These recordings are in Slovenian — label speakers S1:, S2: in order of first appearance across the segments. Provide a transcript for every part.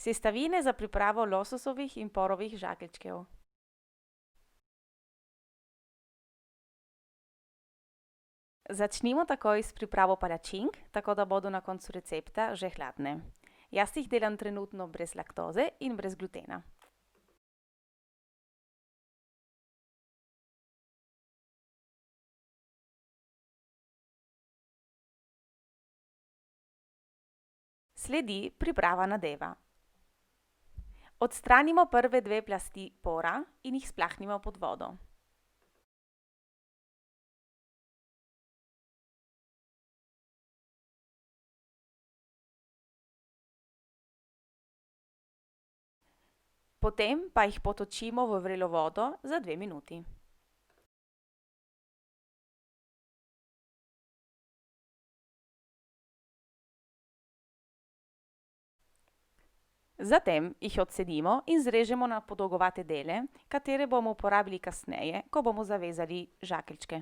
S1: Sestavine za pripravo lososovih in porovih žakeljčkov. Začnimo takoj s pripravo palačink, tako da bodo na koncu recepta že hladne. Jaz jih delam trenutno brez laktoze in brez glutena. Sledi priprava nadeva. Odstranimo prve dve plasti pora in jih splahnimo pod vodo. Potem pa jih potočimo v vrelo vodo za 2 minuti. Zatem jih odcedimo in zrežemo na podolgovate dele, katere bomo uporabili kasneje, ko bomo zavezali žakeljčke.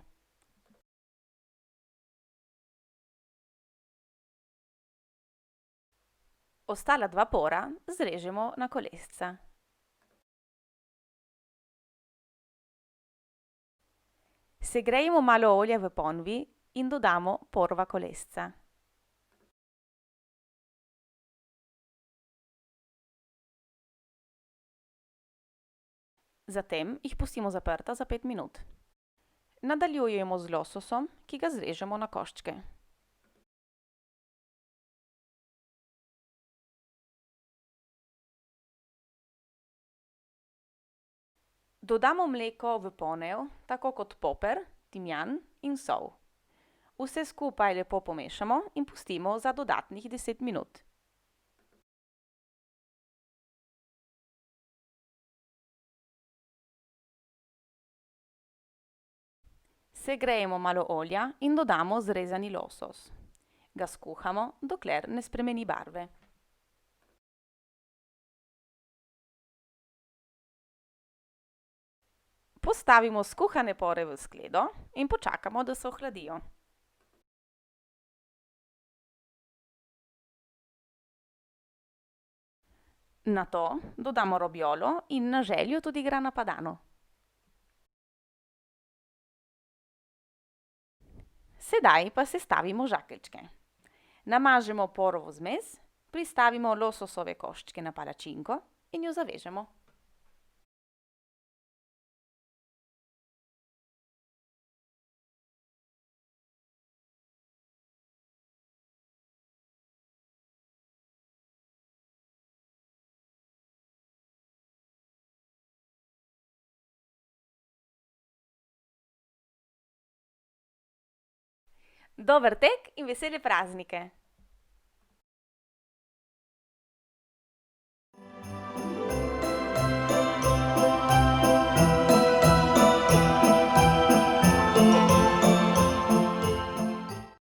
S1: Ostala dva pora zrežemo na kolesca. Segrejemo malo olja v ponvi in dodamo porova kolesca. Zatem jih pustimo zaprta za 5 minut. Nadaljujemo z lososom, ki ga zrežemo na koščke. Dodamo mleko v ponev, tako kot poper, timijan in sol. Vse skupaj lepo pomešamo in pustimo za dodatnih 10 minut. Segrejemo malo olja in dodamo zrezani losos. Ga skuhamo, dokler ne spremeni barve. Postavimo skuhane pore v skledo in počakamo, da se ohladijo. Nato dodamo robjolo in na željo tudi grana padano. Sedaj pa sestavimo žakeljčke. Namažemo porovo zmes, pristavimo lososove koščke na palačinko in jo zavežemo. Dober tek in vesele praznike!